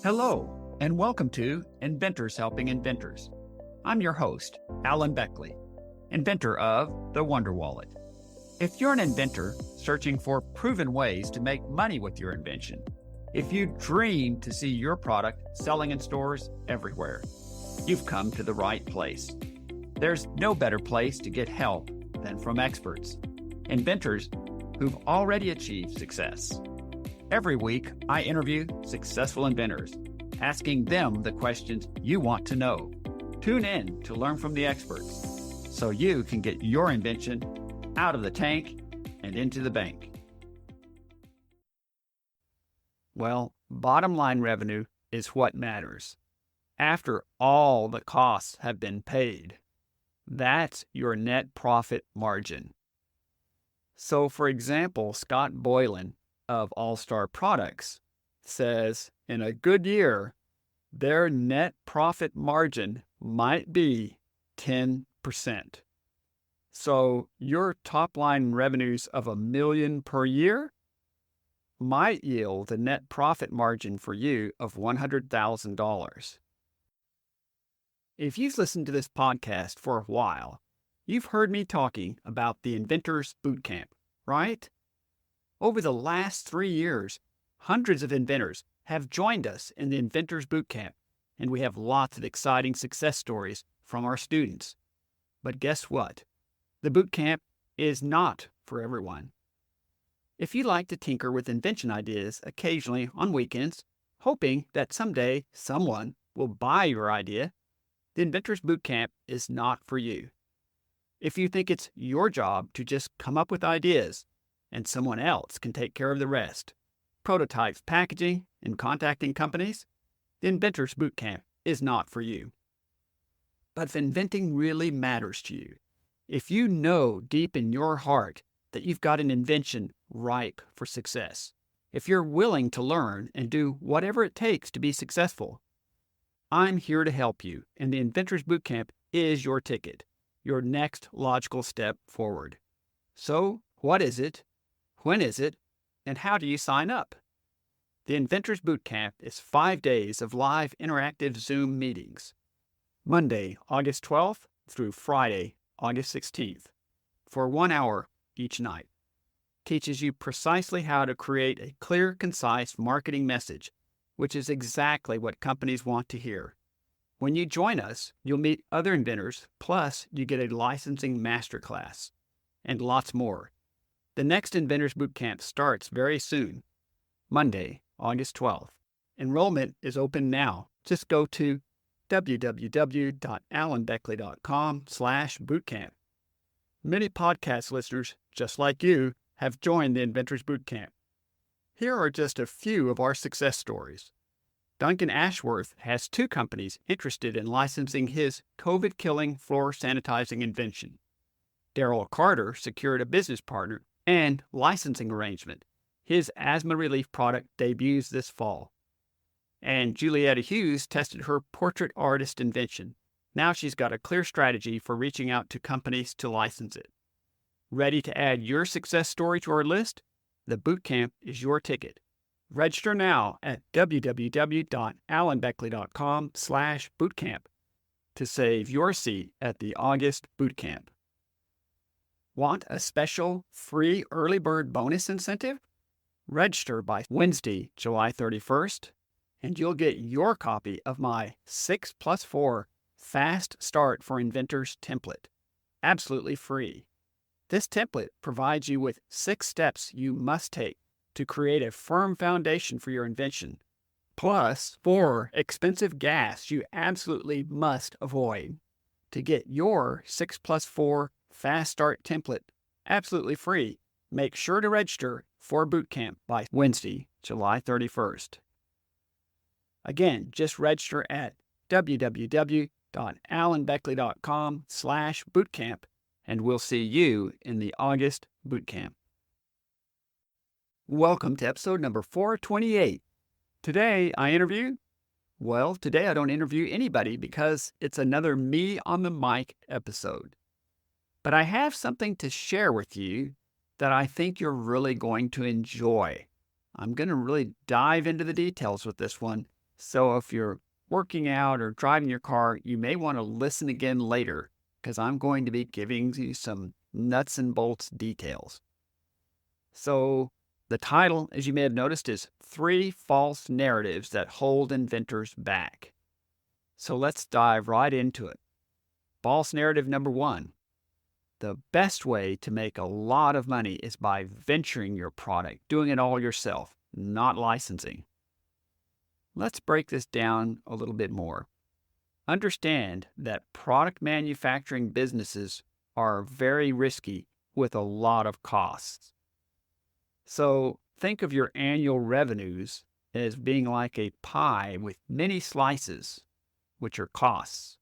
Hello, and welcome to Inventors Helping Inventors. I'm your host, Alan Beckley, inventor of the Wonder Wallet. If you're an inventor searching for proven ways to make money with your invention, if you dream to see your product selling in stores everywhere, you've come to the right place. There's no better place to get help than from experts, inventors who've already achieved success. Every week, I interview successful inventors, asking them the questions you want to know. Tune in to learn from the experts so you can get your invention out of the tank and into the bank. Well, bottom line revenue is what matters. After all the costs have been paid, that's your net profit margin. So, for example, Scott Boylan of All-Star Products says in a good year, their net profit margin might be 10%. So your top-line revenues of $1 million per year might yield a net profit margin for you of $100,000. If you've listened to this podcast for a while, you've heard me talking about the Inventors Bootcamp, right? Over the last 3 years, hundreds of inventors have joined us in the Inventors Bootcamp, and we have lots of exciting success stories from our students. But guess what? The bootcamp is not for everyone. If you like to tinker with invention ideas occasionally on weekends, hoping that someday someone will buy your idea, the Inventors Bootcamp is not for you. If you think it's your job to just come up with ideas and someone else can take care of the rest, prototypes, packaging, and contacting companies, the Inventors Bootcamp is not for you. But if inventing really matters to you, if you know deep in your heart that you've got an invention ripe for success, if you're willing to learn and do whatever it takes to be successful, I'm here to help you, and the Inventors Bootcamp is your ticket, your next logical step forward. So, what is it? When is it? And how do you sign up? The Inventors Bootcamp is 5 days of live interactive Zoom meetings. Monday, August 12th through Friday, August 16th, for 1 hour each night. Teaches you precisely how to create a clear, concise marketing message, which is exactly what companies want to hear. When you join us, you'll meet other inventors, plus you get a licensing masterclass, and lots more. The next Inventors Bootcamp starts very soon, Monday, August 12th. Enrollment is open now. Just go to www.alanbeckley.com/bootcamp. Many podcast listeners, just like you, have joined the Inventors Bootcamp. Here are just a few of our success stories. Duncan Ashworth has 2 companies interested in licensing his COVID-killing floor sanitizing invention. Daryl Carter secured a business partner and licensing arrangement. His asthma relief product debuts this fall. And Julietta Hughes tested her portrait artist invention. Now she's got a clear strategy for reaching out to companies to license it. Ready to add your success story to our list? The bootcamp is your ticket. Register now at www.alanbeckley.com/bootcamp to save your seat at the August bootcamp. Want a special free early bird bonus incentive? Register by Wednesday, July 31st, and you'll get your copy of my 6+4 Fast Start for Inventors template, absolutely free. This template provides you with 6 steps you must take to create a firm foundation for your invention, plus 4 expensive gas you absolutely must avoid. To get your 6+4 Fast Start template absolutely free, make sure to register for bootcamp by Wednesday, July 31st. Again, just register at www.alanbeckley.com/bootcamp, and we'll see you in the August bootcamp. Welcome to episode number 428. Today I don't interview anybody because it's another me on the mic episode. But I have something to share with you that I think you're really going to enjoy. I'm going to really dive into the details with this one, So if you're working out or driving your car, you may want to listen again later because I'm going to be giving you some nuts and bolts details. So the title, as you may have noticed, is Three False Narratives That Hold Inventors Back. So let's dive right into it. False narrative number one. The best way to make a lot of money is by venturing your product, doing it all yourself, not licensing. Let's break this down a little bit more. Understand that product manufacturing businesses are very risky with a lot of costs. So think of your annual revenues as being like a pie with many slices, which are costs.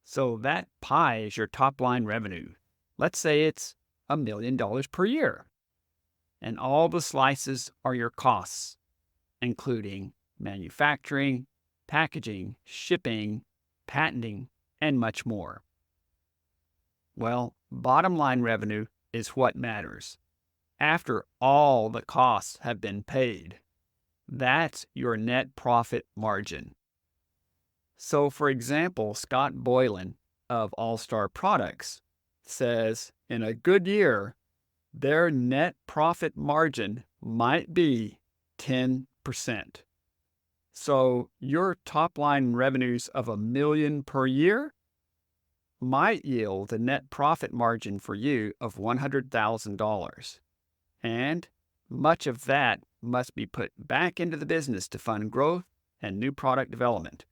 So that pie is your top line revenue. Let's say it's $1 million per year. And all the slices are your costs, including manufacturing, packaging, shipping, patenting, and much more. Well, bottom line revenue is what matters. After all the costs have been paid, that's your net profit margin. So, for example, Scott Boylan of All Star Products says in a good year, their net profit margin might be 10%. So, your top line revenues of $1 million per year might yield a net profit margin for you of $100,000. And much of that must be put back into the business to fund growth and new product development.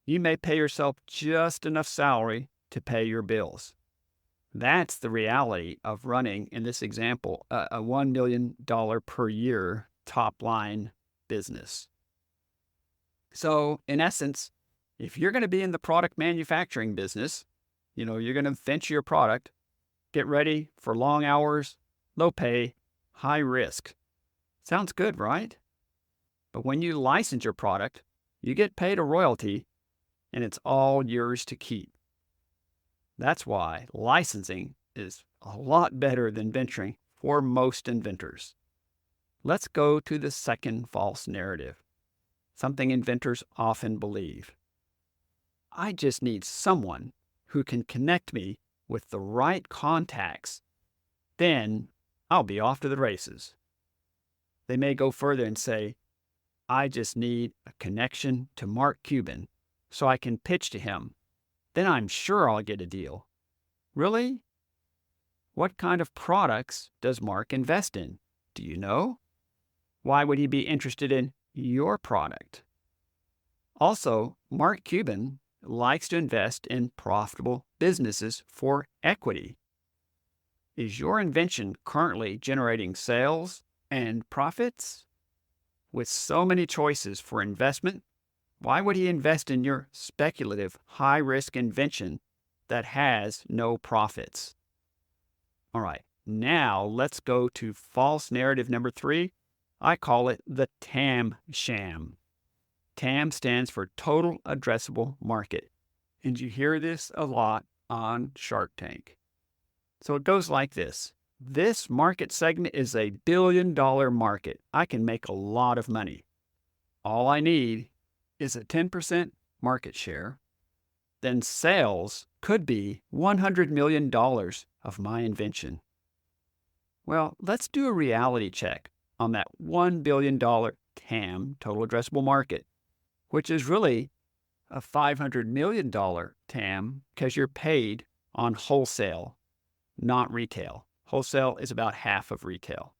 You may pay yourself just enough salary to pay your bills. That's the reality of running, in this example, a $1 million per year top line business. So, in essence, if you're going to be in the product manufacturing business, you're going to venture your product, get ready for long hours, low pay, high risk. Sounds good, right? But when you license your product, you get paid a royalty, and it's all yours to keep. That's why licensing is a lot better than venturing for most inventors. Let's go to the second false narrative, something inventors often believe. I just need someone who can connect me with the right contacts. Then I'll be off to the races. They may go further and say, I just need a connection to Mark Cuban so I can pitch to him. Then I'm sure I'll get a deal. Really? What kind of products does Mark invest in? Do you know? Why would he be interested in your product? Also, Mark Cuban likes to invest in profitable businesses for equity. Is your invention currently generating sales and profits? With so many choices for investment, why would he invest in your speculative, high-risk invention that has no profits? All right, now let's go to false narrative number 3. I call it the TAM sham. TAM stands for Total Addressable Market, and you hear this a lot on Shark Tank. So it goes like this. This market segment is a billion-dollar market. I can make a lot of money. All I need is a 10% market share. Then sales could be $100 million of my invention. Well, let's do a reality check on that $1 billion TAM, total addressable market, which is really a $500 million TAM because you're paid on wholesale, not retail. Wholesale is about half of retail.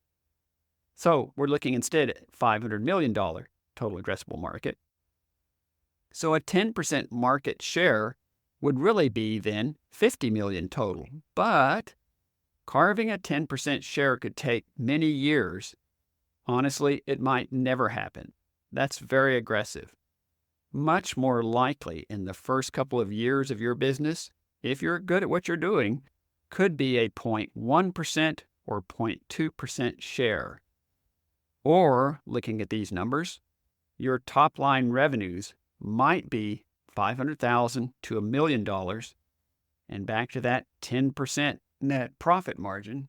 So we're looking instead at $500 million total addressable market. So a 10% market share would really be then 50 million total. But carving a 10% share could take many years. Honestly, it might never happen. That's very aggressive. Much more likely in the first couple of years of your business, if you're good at what you're doing, could be a 0.1% or 0.2% share. Or, looking at these numbers, your top line revenues might be $500,000 to $1 million, and back to that 10% net profit margin,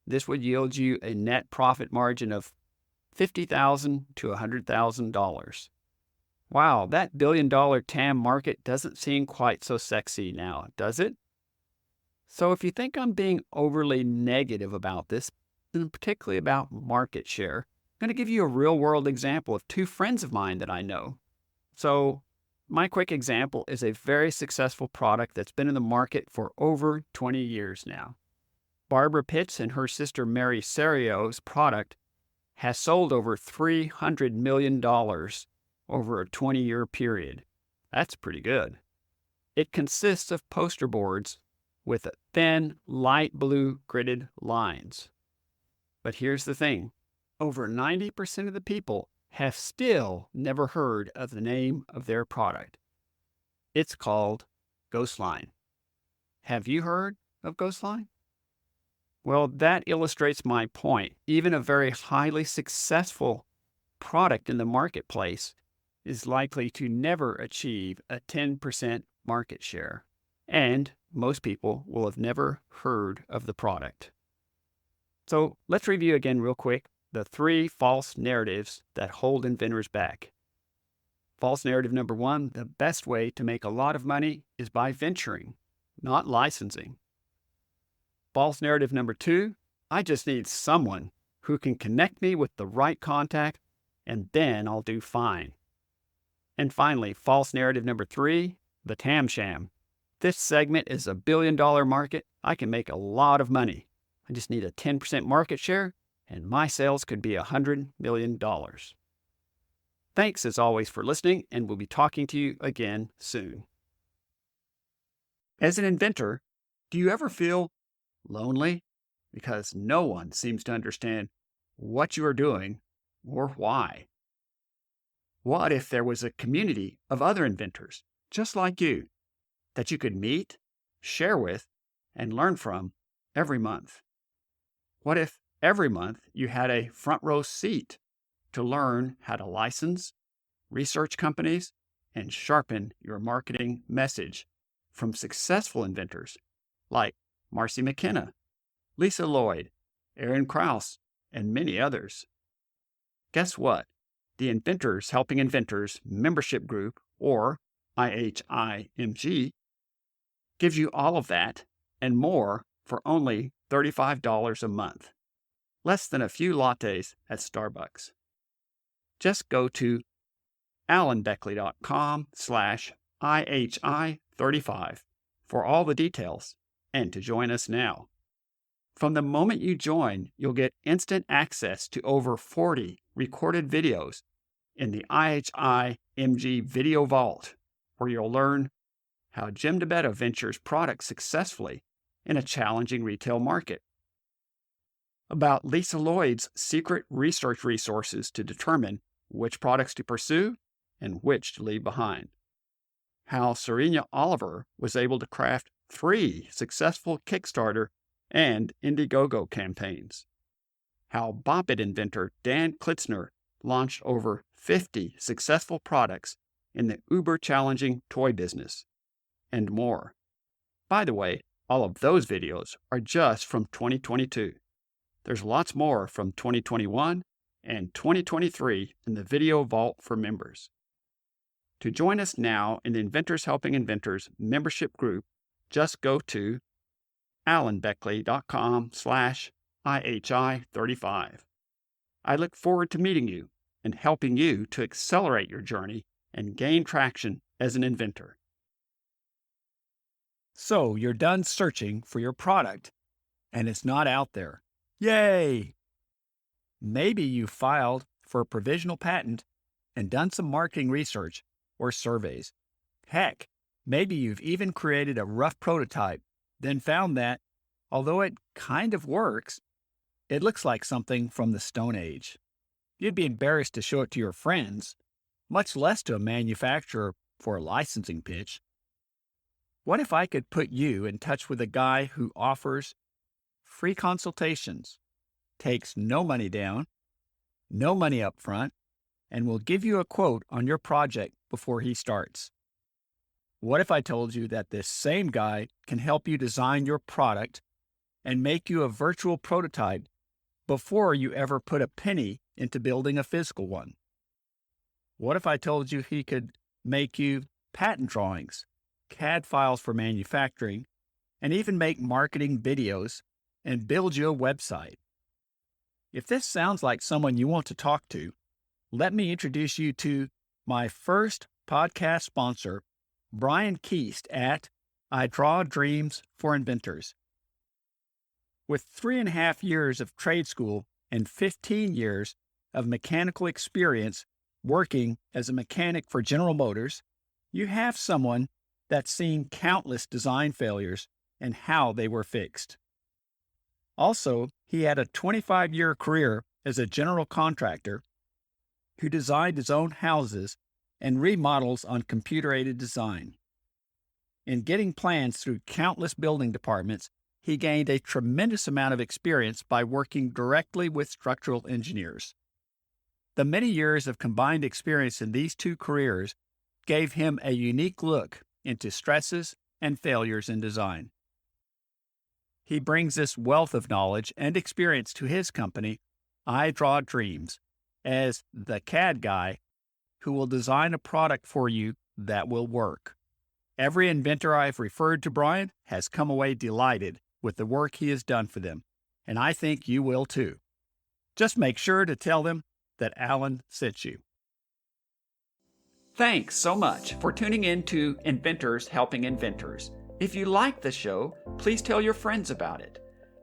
this would yield you a net profit margin of $50,000 to $100,000. Wow, that billion-dollar TAM market doesn't seem quite so sexy now, does it? So if you think I'm being overly negative about this, and particularly about market share, I'm going to give you a real-world example of two friends of mine that I know. So my quick example is a very successful product that's been in the market for over 20 years now. Barbara Pitts and her sister Mary Serio's product has sold over $300 million over a 20-year period. That's pretty good. It consists of poster boards with thin, light blue gridded lines. But here's the thing. Over 90% of the people have still never heard of the name of their product. It's called Ghostline. Have you heard of Ghostline? Well, that illustrates my point. Even a very highly successful product in the marketplace is likely to never achieve a 10% market share. And most people will have never heard of the product. So let's review again real quick the three false narratives that hold inventors back. False narrative number one, the best way to make a lot of money is by venturing, not licensing. False narrative number two, I just need someone who can connect me with the right contact and then I'll do fine. And finally, false narrative number three, the tam sham. This segment is a billion-dollar market. I can make a lot of money. I just need a 10% market share and my sales could be $100 million. Thanks as always for listening, and we'll be talking to you again soon. As an inventor, do you ever feel lonely? Because no one seems to understand what you are doing or why. What if there was a community of other inventors, just like you, that you could meet, share with, and learn from every month? What if every month you had a front row seat to learn how to license, research companies, and sharpen your marketing message from successful inventors like Marcy McKenna, Lisa Lloyd, Aaron Krause, and many others? Guess what? The Inventors Helping Inventors membership group, or IHIMG, gives you all of that and more for only $35 a month. Less than a few lattes at Starbucks. Just go to alanbeckley.com/IHI35 for all the details and to join us now. From the moment you join, you'll get instant access to over 40 recorded videos in the IHIMG Video Vault, where you'll learn how Jim DeBetta ventures products successfully in a challenging retail market, about Lisa Lloyd's secret research resources to determine which products to pursue and which to leave behind, how Serena Oliver was able to craft 3 successful Kickstarter and Indiegogo campaigns, how Bop It inventor Dan Klitzner launched over 50 successful products in the uber-challenging toy business, and more. By the way, all of those videos are just from 2022. There's lots more from 2021 and 2023 in the Video Vault for members. To join us now in the Inventors Helping Inventors membership group, just go to alanbeckley.com/IHI35. I look forward to meeting you and helping you to accelerate your journey and gain traction as an inventor. So you're done searching for your product and it's not out there. Yay! Maybe you filed for a provisional patent and done some marketing research or surveys. Heck, maybe you've even created a rough prototype, then found that, although it kind of works, it looks like something from the Stone Age. You'd be embarrassed to show it to your friends, much less to a manufacturer for a licensing pitch. What if I could put you in touch with a guy who offers free consultations, takes no money down, no money up front, and will give you a quote on your project before he starts? What if I told you that this same guy can help you design your product and make you a virtual prototype before you ever put a penny into building a physical one? What if I told you he could make you patent drawings, CAD files for manufacturing, and even make marketing videos and build you a website? If this sounds like someone you want to talk to, let me introduce you to my first podcast sponsor, Brian Keast at I Draw Dreams for Inventors. With 3.5 years of trade school and 15 years of mechanical experience working as a mechanic for General Motors, you have someone that's seen countless design failures and how they were fixed. Also, he had a 25-year career as a general contractor who designed his own houses and remodels on computer-aided design. In getting plans through countless building departments, he gained a tremendous amount of experience by working directly with structural engineers. The many years of combined experience in these two careers gave him a unique look into stresses and failures in design. He brings this wealth of knowledge and experience to his company, I Draw Dreams, as the CAD guy who will design a product for you that will work. Every inventor I've referred to Brian has come away delighted with the work he has done for them, and I think you will too. Just make sure to tell them that Alan sent you. Thanks so much for tuning in to Inventors Helping Inventors. If you like the show, please tell your friends about it.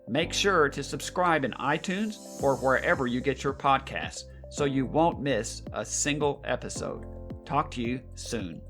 Make sure to subscribe in iTunes or wherever you get your podcasts so you won't miss a single episode. Talk to you soon.